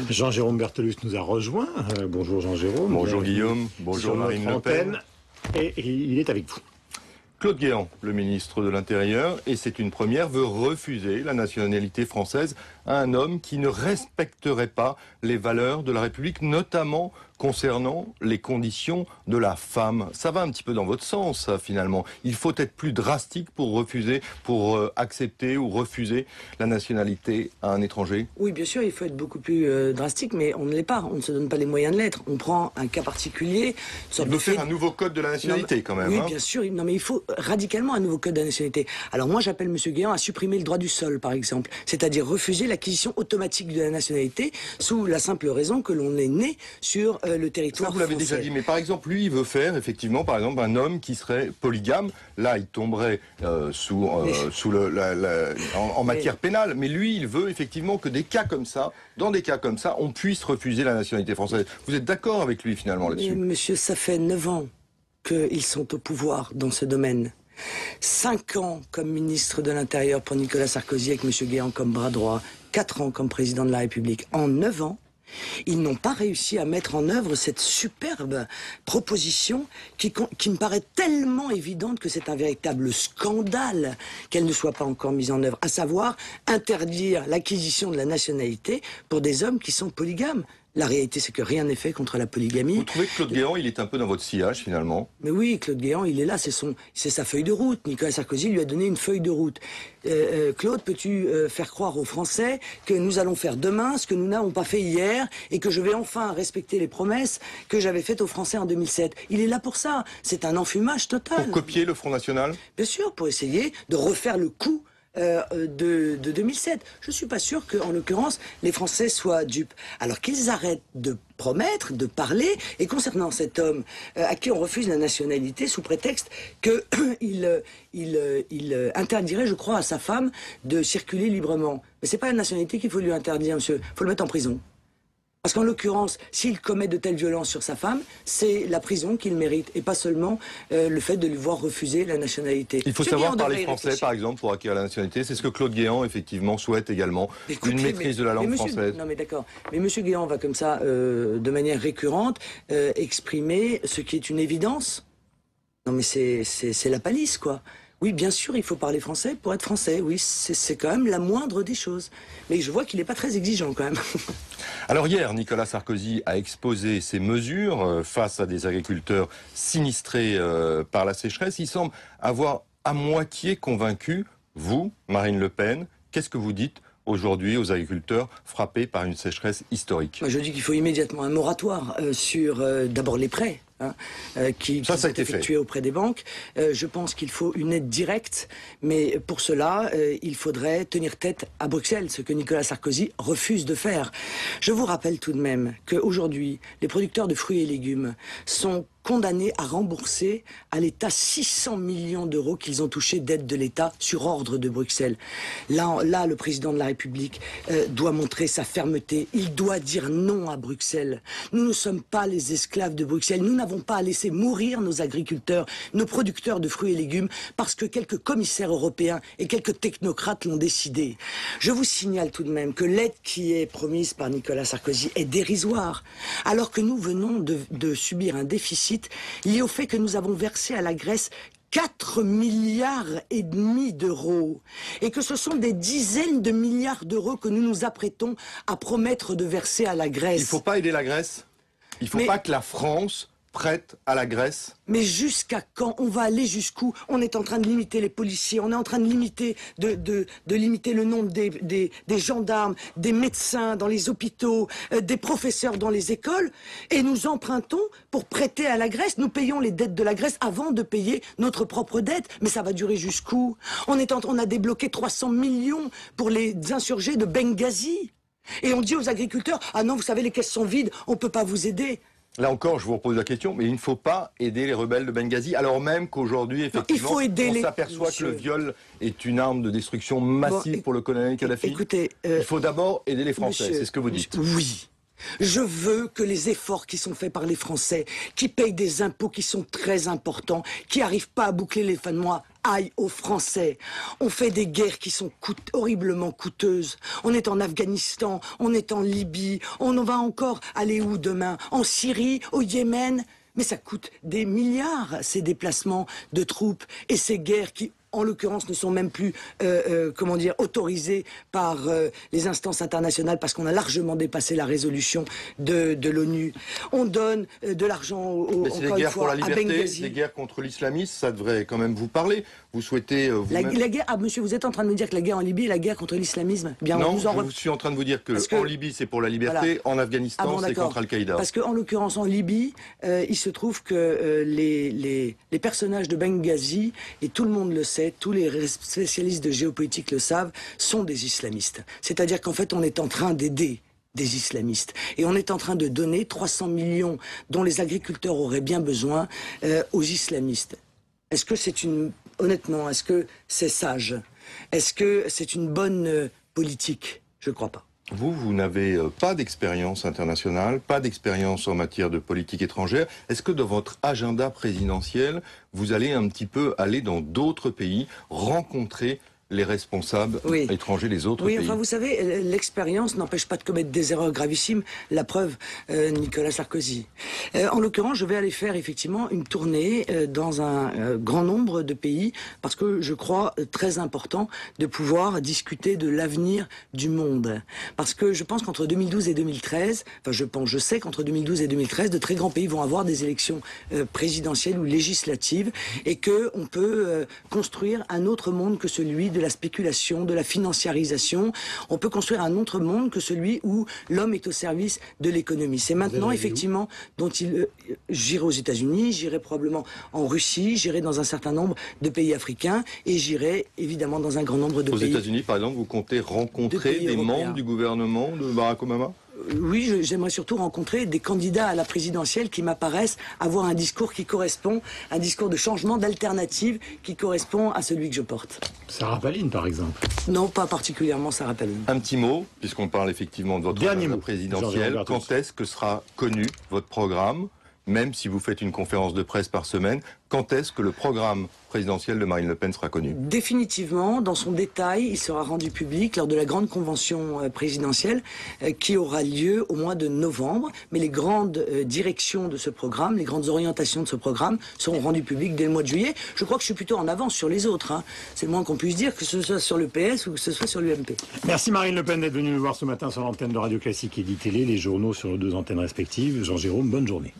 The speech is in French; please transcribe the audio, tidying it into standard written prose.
Jean-Jérôme Berthelus nous a rejoint. Bonjour Jean-Jérôme. Bonjour Guillaume. Bonjour Marine Le Pen. Et il est avec vous. Claude Guéant, le ministre de l'Intérieur, et c'est une première, veut refuser la nationalité française à un homme qui ne respecterait pas les valeurs de la République, notamment concernant les conditions de la femme. Ça va un petit peu dans votre sens, ça, finalement. Il faut être plus drastique pour refuser, pour accepter ou refuser la nationalité à un étranger. Oui, bien sûr, il faut être beaucoup plus drastique, mais on ne l'est pas. On ne se donne pas les moyens de l'être. On prend un cas particulier. Il veut faire un nouveau code de la nationalité, quand même. Oui, bien sûr. Non, mais il faut radicalement un nouveau code de la nationalité. Alors moi, j'appelle M. Guéant à supprimer le droit du sol, par exemple. C'est-à-dire refuser l'acquisition automatique de la nationalité sous la simple raison que l'on est né sur le territoire français. Ça, vous l'avez déjà dit, mais par exemple, lui, il veut faire, effectivement, par exemple, un homme qui serait polygame. Là, il tomberait en matière pénale. Mais lui, il veut, effectivement, que dans des cas comme ça, on puisse refuser la nationalité française. Vous êtes d'accord avec lui, finalement, là-dessus? Monsieur, ça fait 9 ans qu'ils sont au pouvoir dans ce domaine. 5 ans comme ministre de l'Intérieur pour Nicolas Sarkozy avec M. Guéant comme bras droit, 4 ans comme président de la République. En 9 ans, ils n'ont pas réussi à mettre en œuvre cette superbe proposition qui me paraît tellement évidente que c'est un véritable scandale qu'elle ne soit pas encore mise en œuvre, à savoir interdire l'acquisition de la nationalité pour des hommes qui sont polygames. La réalité, c'est que rien n'est fait contre la polygamie. Vous trouvez que Claude Guéant, il est un peu dans votre sillage, finalement? Mais oui, Claude Guéant, il est là, c'est sa feuille de route. Nicolas Sarkozy lui a donné une feuille de route. Claude, peux-tu faire croire aux Français que nous allons faire demain ce que nous n'avons pas fait hier et que je vais enfin respecter les promesses que j'avais faites aux Français en 2007? Il est là pour ça. C'est un enfumage total. Pour copier le Front National? Bien sûr, pour essayer de refaire le coup de 2007. Je ne suis pas sûr qu'en l'occurrence, les Français soient dupes. Alors qu'ils arrêtent de promettre, de parler, et concernant cet homme à qui on refuse la nationalité sous prétexte qu'il interdirait, je crois, à sa femme de circuler librement. Mais c'est pas la nationalité qu'il faut lui interdire, monsieur. Il faut le mettre en prison. Parce qu'en l'occurrence, s'il commet de telles violences sur sa femme, c'est la prison qu'il mérite, et pas seulement le fait de lui voir refuser la nationalité. Il faut savoir parler français, par exemple, pour acquérir la nationalité. C'est ce que Claude Guéant, effectivement, souhaite également. Une maîtrise de la langue française. Non mais d'accord. Mais M. Guéant va comme ça, de manière récurrente, exprimer ce qui est une évidence. Non mais c'est la palisse, quoi. Oui, bien sûr, il faut parler français pour être français. Oui, c'est quand même la moindre des choses. Mais je vois qu'il n'est pas très exigeant, quand même. Alors hier, Nicolas Sarkozy a exposé ses mesures face à des agriculteurs sinistrés par la sécheresse. Il semble avoir à moitié convaincu, vous, Marine Le Pen. Qu'est-ce que vous dites aujourd'hui aux agriculteurs frappés par une sécheresse historique? Je dis qu'il faut immédiatement un moratoire sur d'abord les prêts. Qui sont effectués auprès des banques. Je pense qu'il faut une aide directe, mais pour cela, il faudrait tenir tête à Bruxelles, ce que Nicolas Sarkozy refuse de faire. Je vous rappelle tout de même qu'aujourd'hui, les producteurs de fruits et légumes sont condamnés à rembourser à l'État 600 millions d'euros qu'ils ont touchés d'aide de l'État sur ordre de Bruxelles. Là, le président de la République doit montrer sa fermeté. Il doit dire non à Bruxelles. Nous ne sommes pas les esclaves de Bruxelles. Nous n'avons pas à laisser mourir nos agriculteurs, nos producteurs de fruits et légumes, parce que quelques commissaires européens et quelques technocrates l'ont décidé. Je vous signale tout de même que l'aide qui est promise par Nicolas Sarkozy est dérisoire, alors que nous venons de subir un déficit lié au fait que nous avons versé à la Grèce 4,5 milliards d'euros et que ce sont des dizaines de milliards d'euros que nous nous apprêtons à promettre de verser à la Grèce. Il ne faut pas aider la Grèce? Il ne faut pas que la France prête à la Grèce? Mais jusqu'à quand? On va aller jusqu'où? On est en train de limiter les policiers, on est en train de limiter, de limiter le nombre des gendarmes, des médecins dans les hôpitaux, des professeurs dans les écoles, et nous empruntons pour prêter à la Grèce. Nous payons les dettes de la Grèce avant de payer notre propre dette. Mais ça va durer jusqu'où? On a débloqué 300 millions pour les insurgés de Benghazi. Et on dit aux agriculteurs, ah non, vous savez, les caisses sont vides, on ne peut pas vous aider. Là encore, je vous repose la question, mais il ne faut pas aider les rebelles de Benghazi, alors même qu'aujourd'hui, effectivement, on s'aperçoit que le viol est une arme de destruction massive pour le colonel Kadhafi. Écoutez, il faut d'abord aider les Français, c'est ce que vous dites. Oui. Je veux que les efforts qui sont faits par les Français, qui payent des impôts qui sont très importants, qui n'arrivent pas à boucler les fins de mois, aille aux Français. On fait des guerres qui sont horriblement coûteuses. On est en Afghanistan, on est en Libye, on va encore aller où demain? En Syrie, au Yémen? Mais ça coûte des milliards, ces déplacements de troupes et ces guerres qui, en l'occurrence, ne sont même plus, autorisées par les instances internationales parce qu'on a largement dépassé la résolution de l'ONU. On donne de l'argent encore une fois, à Benghazi. Les guerres contre l'islamisme, ça devrait quand même vous parler. Vous souhaitez... la guerre, monsieur, vous êtes en train de me dire que la guerre en Libye est la guerre contre l'islamisme? Non, je suis en train de vous dire que en Libye, c'est pour la liberté, voilà. En Afghanistan, c'est contre Al-Qaïda. Parce qu'en l'occurrence, en Libye, il se trouve que les personnages de Benghazi, et tout le monde le sait, tous les spécialistes de géopolitique le savent, sont des islamistes. C'est-à-dire qu'en fait, on est en train d'aider des islamistes. Et on est en train de donner 300 millions dont les agriculteurs auraient bien besoin aux islamistes. Est-ce que c'est honnêtement, est-ce que c'est sage? Est-ce que c'est une bonne politique? Je ne crois pas. Vous n'avez pas d'expérience internationale, pas d'expérience en matière de politique étrangère. Est-ce que dans votre agenda présidentiel, vous allez un petit peu aller dans d'autres pays, rencontrer les responsables étrangers des autres pays? Oui, enfin, vous savez, l'expérience n'empêche pas de commettre des erreurs gravissimes. La preuve, Nicolas Sarkozy. En l'occurrence, je vais aller faire effectivement une tournée dans un grand nombre de pays parce que je crois très important de pouvoir discuter de l'avenir du monde. Parce que je pense qu'entre 2012 et 2013, je sais qu'entre 2012 et 2013, de très grands pays vont avoir des élections présidentielles ou législatives et que on peut construire un autre monde que celui de la spéculation, de la financiarisation. On peut construire un autre monde que celui où l'homme est au service de l'économie. C'est maintenant, effectivement, dont j'irai aux États-Unis, j'irai probablement en Russie, j'irai dans un certain nombre de pays africains et j'irai évidemment dans un grand nombre de pays. Aux États-Unis, par exemple, vous comptez rencontrer des membres du gouvernement de Barack Obama? Oui, j'aimerais surtout rencontrer des candidats à la présidentielle qui m'apparaissent avoir un discours qui correspond, un discours de changement, d'alternative qui correspond à celui que je porte. Sarah Palin, par exemple? Non, pas particulièrement Sarah Palin. Un petit mot, puisqu'on parle effectivement de votre agenda présidentiel. Quand est-ce que sera connu votre programme? Même si vous faites une conférence de presse par semaine, quand est-ce que le programme présidentiel de Marine Le Pen sera connu? Définitivement, dans son détail, il sera rendu public lors de la grande convention présidentielle qui aura lieu au mois de novembre. Mais les grandes directions de ce programme, les grandes orientations de ce programme seront rendues publiques dès le mois de juillet. Je crois que je suis plutôt en avance sur les autres. C'est le moins qu'on puisse dire, que ce soit sur le PS ou que ce soit sur l'UMP. Merci Marine Le Pen d'être venue nous voir ce matin sur l'antenne de Radio Classique et d'ITélé, les journaux sur nos deux antennes respectives. Jean-Jérôme, bonne journée.